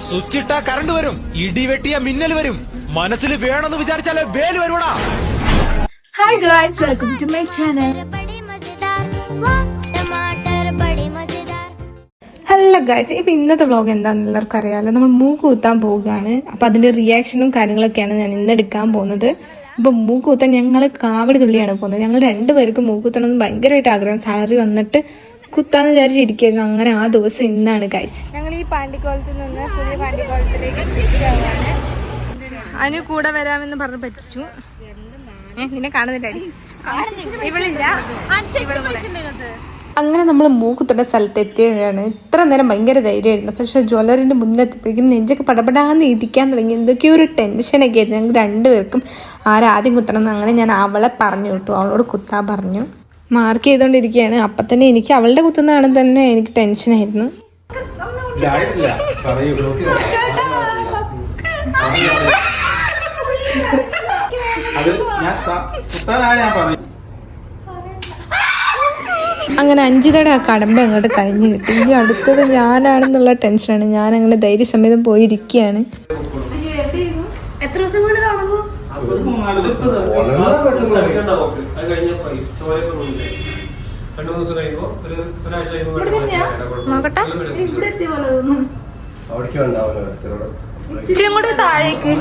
സ്വിച്ചിട്ട current വരും, ഇടിവെട്ടിയ മിന്നൽ വരും, മനസ്സിൽ വേണമെന്ന് വിചാരിച്ചാലേ വേല് വരുവടാ. Hi guys, welcome to my channel. Hello guys, ഇപ്പം ഇന്നത്തെ വ്ളോഗ് എന്താണെന്ന് എല്ലാവർക്കും അറിയാമല്ലോ. നമ്മൾ മൂക്ക് കുത്താൻ പോവുകയാണ്. അപ്പം അതിൻ്റെ റിയാക്ഷനും കാര്യങ്ങളൊക്കെയാണ് ഞാൻ ഇന്ന് എടുക്കാൻ പോകുന്നത്. അപ്പം മൂക്ക് കുത്താൻ ഞങ്ങൾ കാവടി തുള്ളിയാണ് പോകുന്നത്. ഞങ്ങൾ രണ്ടുപേർക്കും മൂക്ക് കുത്തണമെന്ന് ഭയങ്കരമായിട്ട് ആഗ്രഹം. സാലറി വന്നിട്ട് കുത്താന്ന് വിചാരിച്ചിരിക്കുന്നു. അങ്ങനെ ആ ദിവസം ഇന്നാണ് ഗായ്സ്. ഞങ്ങൾ ഈ പാണ്ടിക്കോലത്തിൽ നിന്ന് പുതിയ പാണ്ടിക്കോലത്തിലേക്ക് ഷിഫ്റ്റ് ആവുകയാണ്. അതിന് കൂടെ വരാമെന്ന് പറഞ്ഞ് പറ്റിച്ചു. നിന്നെ കാണുന്നില്ല, ഇവളില്ല. അങ്ങനെ നമ്മൾ മൂക്കുത്തുള്ള സ്ഥലത്ത് എത്തിയാണ്. ഇത്ര നേരം ഭയങ്കര ധൈര്യമായിരുന്നു. പക്ഷെ ജ്വല്ലറിന്റെ മുന്നിലെത്തിയപ്പോഴേക്കും നെഞ്ചൊക്കെ പടപടാന്ന് ഇരിക്കാൻ തുടങ്ങി. എന്തൊക്കെയോ ഒരു ടെൻഷനൊക്കെ ആയിരുന്നു ഞങ്ങൾ രണ്ടുപേർക്കും. ആരാദ്യം കുത്തണം. അങ്ങനെ ഞാൻ അവളെ പറഞ്ഞു വിട്ടു, അവളോട് കുത്താൻ പറഞ്ഞു. മാർക്ക് ചെയ്തോണ്ടിരിക്കുകയാണ്. അപ്പൊ തന്നെ എനിക്ക് അവളുടെ കുത്തുന്നതാണ് തന്നെ എനിക്ക് ടെൻഷനായിരുന്നു. അങ്ങനെ അഞ്ചിതയുടെ ആ കടമ്പ അങ്ങോട്ട് കഴിഞ്ഞു കിട്ടി. ഇനി അടുത്തത് ഞാനാണെന്നുള്ള ടെൻഷനാണ്. ഞാൻ അങ്ങനെ ധൈര്യസമേതം പോയിരിക്കുകയാണ്. എത്ര ദിവസം കൊണ്ട് തുടങ്ങും? നോക്കട്ടെ, ഇവിടെ എത്തിയ പോലെ തോന്നുന്നു. ഇച്ചിരി കൂടെ താഴേക്ക്.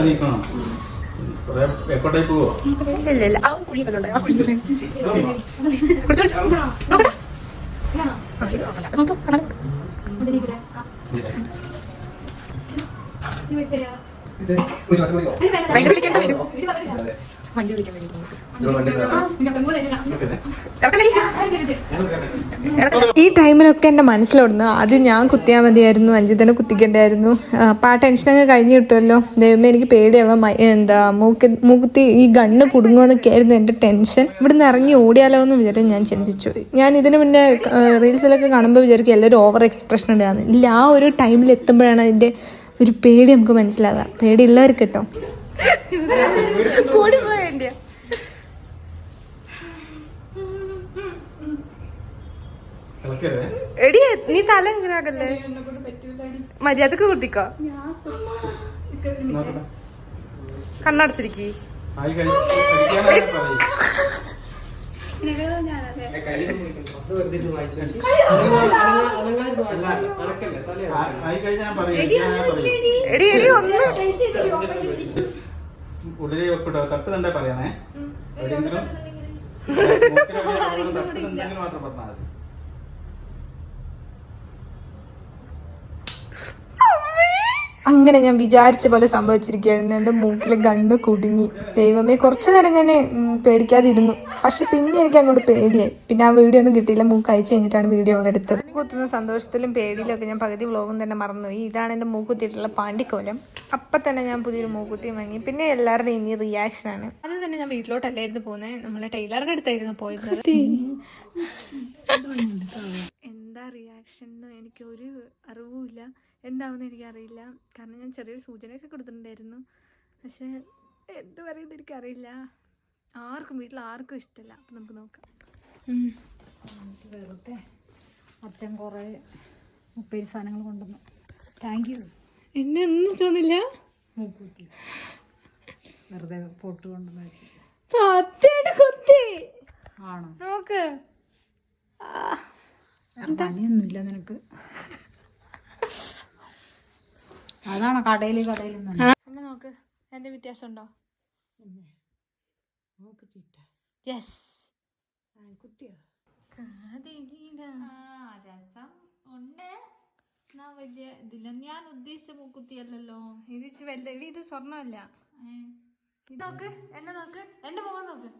ഇല്ല വണ്ടി വിളിക്കേണ്ടി വരും. വണ്ടി വിളിക്കാൻ ഈ ടൈമിലൊക്കെ എൻ്റെ മനസ്സിലോടുന്നു ആദ്യം ഞാൻ കുത്തിയാൽ മതിയായിരുന്നു, അഞ്ചിതന്നെ കുത്തിക്കേണ്ടായിരുന്നു. അപ്പം ആ ടെൻഷനൊക്കെ കഴിഞ്ഞ് കിട്ടുമല്ലോ. ദൈവമേ, എനിക്ക് പേടിയാവാം. മൂക്കുത്തി ഈ ഗണ്ണ് കുടുങ്ങുമെന്നൊക്കെ ആയിരുന്നു എൻ്റെ ടെൻഷൻ. ഇവിടുന്ന് ഇറങ്ങി ഓടിയാലോ എന്ന് വിചാരിച്ചു ഞാൻ ചിന്തിച്ചു. ഞാൻ ഇതിന് മുന്നേ റീൽസിലൊക്കെ കാണുമ്പോൾ വിചാരിക്കും എല്ലാവരും ഓവർ എക്സ്പ്രഷൻ ഇടുകയാണ്. ഇല്ല, ആ ഒരു ടൈമിൽ എത്തുമ്പോഴാണ് അതിൻ്റെ ഒരു പേടി നമുക്ക് മനസ്സിലാവുക. പേടിയുള്ളവർക്ക് കേട്ടോ. എടി, നീ തല എങ്ങനെയാകല്ലേ? മര്യാദക്ക് കുത്തിക്കോ. കണ്ണടച്ചിരിക്കി. എടി എടി ഒന്ന് ഉള്ളിലേ വെക്കട്ടോ. തട്ട് തണ്ടേ പറയണേ. മാത്രം പറഞ്ഞാൽ മതി. അങ്ങനെ ഞാൻ വിചാരിച്ച പോലെ സംഭവിച്ചിരിക്കുകയായിരുന്നു. എൻ്റെ മൂക്കിലെ ഗണ്ണ് കുടുങ്ങി. ദൈവമേ, കുറച്ചു നേരം ഞാൻ പേടിക്കാതിരുന്നു. പക്ഷെ പിന്നെ എനിക്ക് അങ്ങോട്ട് പേടിയായി. പിന്നെ ആ വീഡിയോ ഒന്നും കിട്ടിയില്ല. മൂക്ക് അയച്ചു കഴിഞ്ഞിട്ടാണ് വീഡിയോ എടുത്തത്. കുത്തുന്ന സന്തോഷത്തിലും പേടിയിലും ഒക്കെ ഞാൻ പകുതി വ്ളോഗും തന്നെ മറന്നുപോയി. ഇതാണ് എൻ്റെ മൂക്കുത്തിയിട്ടുള്ള പാണ്ടിക്കോലം. അപ്പം തന്നെ ഞാൻ പുതിയൊരു മൂക്കുത്തി വാങ്ങി. പിന്നെ എല്ലാവരുടെയും ഇനി റിയാക്ഷനാണ്. അത് തന്നെ ഞാൻ വീട്ടിലോട്ടല്ലായിരുന്നു പോകുന്നത്, നമ്മളെ ടൈലറുടെ അടുത്തായിരുന്നു പോയിരുന്നത്. എന്താ റിയാക്ഷൻ എന്ന് എനിക്കൊരു അറിവുമില്ല. എന്താവുമെന്ന് എനിക്കറിയില്ല. കാരണം ഞാൻ ചെറിയൊരു സൂചനയൊക്കെ കൊടുത്തിട്ടുണ്ടായിരുന്നു. പക്ഷെ എന്ത് പറയുന്നത് എനിക്കറിയില്ല. വീട്ടിൽ ആർക്കും ഇഷ്ടമല്ല. അപ്പം നമുക്ക് നോക്കാം. വെറുതെ അച്ഛൻ കുറേ ഉപ്പേരി സാധനങ്ങൾ കൊണ്ടുവന്നു. Thank you. എന്നെ ഒന്നും തോന്നില്ല. മൂക്കുത്തി വെറുതെ പൊട്ട് കൊണ്ടുവന്നു. സത്യമായിട്ട് കുത്തി ആണോ? നോക്ക്. പണിയൊന്നുമില്ല നിനക്ക്. അതാണോ കടയിൽ എന്നെ നോക്ക്. എന്റെ വ്യത്യാസം ഉണ്ടോ? യെസ്. കുട്ടിയോ? രസം ഉണ്ട്. വലിയ ഇതില്ല. ഞാൻ ഉദ്ദേശിച്ച മൂക്കുത്തിയല്ലോ ഇത്. ഇത് സ്വർണ്ണമല്ല. നോക്ക്, എന്നെ നോക്ക്, എന്റെ മുഖം നോക്ക്.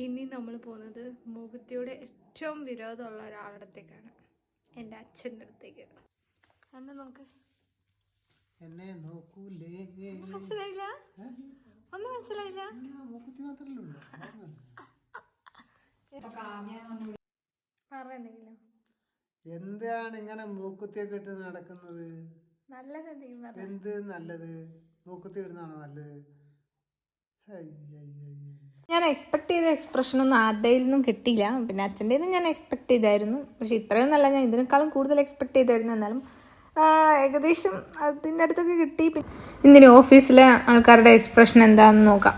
ഇനി നമ്മൾ പോകുന്നത് മൂക്കുത്തിയുടെ ഏറ്റവും വിരോധമുള്ള ഒരാളുടെ അടുത്തേക്കാണ്. എൻ്റെ അച്ഛൻ്റെ അടുത്തേക്ക്. എന്നെ നോക്ക്. എന്നെ നോക്കൂലേ? മനസ്സിലായില്ല? ഒന്നും മനസ്സിലായില്ല. എന്താണ് ഇങ്ങനെ മൂക്കുത്തിയൊക്കെ ഇട്ട് നടക്കുന്നത്? നല്ലത് എന്തെങ്കിലും എന്ത് നല്ലത്? മൂക്കുത്തി ഇടുന്നതാണോ നല്ലത്? ഞാൻ എക്സ്പെക്ട് ചെയ്ത എക്സ്പ്രഷനൊന്നും ആരുടെയിൽ നിന്നും കിട്ടിയില്ല. പിന്നെ അച്ഛൻ്റെ ഞാൻ എക്സ്പെക്ട് ചെയ്തായിരുന്നു, പക്ഷെ ഇത്രയും നല്ല ഞാൻ ഇതിനേക്കാളും കൂടുതൽ എക്സ്പെക്ട് ചെയ്തായിരുന്നു. എന്നാലും ഏകദേശം അതിൻ്റെ അടുത്തൊക്കെ കിട്ടി. ഇന്നിനി ഓഫീസിലെ ആൾക്കാരുടെ എക്സ്പ്രഷൻ എന്താണെന്ന് നോക്കാം.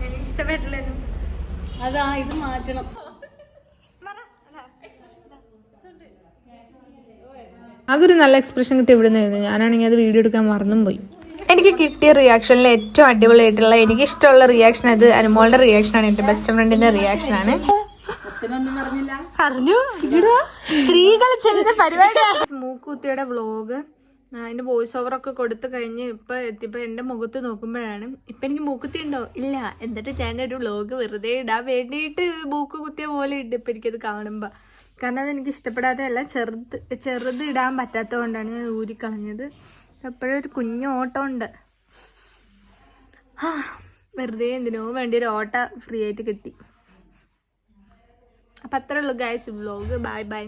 എനിക്ക് ഇഷ്ടപ്പെട്ടില്ല. അതാ ഇത് മാറ്റണം. ആകെ ഒരു നല്ല എക്സ്പ്രഷൻ കിട്ടി ഇവിടെ നിന്നായിരുന്നു. ഞാനാണെങ്കിൽ അത് വീഡിയോ എടുക്കാൻ മറന്നും പോയി. എനിക്ക് കിട്ടിയ റിയാക്ഷനിൽ ഏറ്റവും അടിപൊളിയായിട്ടുള്ള എനിക്ക് ഇഷ്ടമുള്ള റിയാക്ഷൻ അത് അനുമോളുടെ റിയാക്ഷനാണ്. എൻ്റെ ബെസ്റ്റ് ഫ്രണ്ടിന്റെ റിയാക്ഷനാണ്. പറഞ്ഞു സ്ത്രീകൾ ചെയ്യുന്ന പരിപാടിയാണ്. മൂക്കുത്തിയുടെ വ്ളോഗ് അതിന്റെ വോയിസ് ഓവർ ഒക്കെ കൊടുത്തു കഴിഞ്ഞ് ഇപ്പൊ എത്തിയപ്പോ എന്റെ മുഖത്ത് നോക്കുമ്പോഴാണ് ഇപ്പൊ എനിക്ക് മൂക്കുത്തി ഉണ്ടോ ഇല്ല, എന്നിട്ട് ഞാൻ ഒരു വ്ളോഗ് വെറുതെ ഇടാൻ വേണ്ടിയിട്ട് മൂക്ക് കുത്തിയ പോലെ ഉണ്ട് ഇപ്പൊ എനിക്കത് കാണുമ്പോ. കാരണം അത് എനിക്ക് ഇഷ്ടപ്പെടാതെയല്ല, ചെറുത് ഇടാൻ പറ്റാത്തത് കൊണ്ടാണ് ഞാൻ ഊരിക്കളഞ്ഞത്. എപ്പോഴും ഒരു കുഞ്ഞു ഓട്ടം ഉണ്ട്. വെറുതെ എന്തിനോ വേണ്ടി ഒരു ഓട്ട ഫ്രീ ആയിട്ട് കിട്ടി. അപ്പൊ അത്രേ ഉള്ളൂ ഗൈസ് വ്ളോഗ്. Bye bye.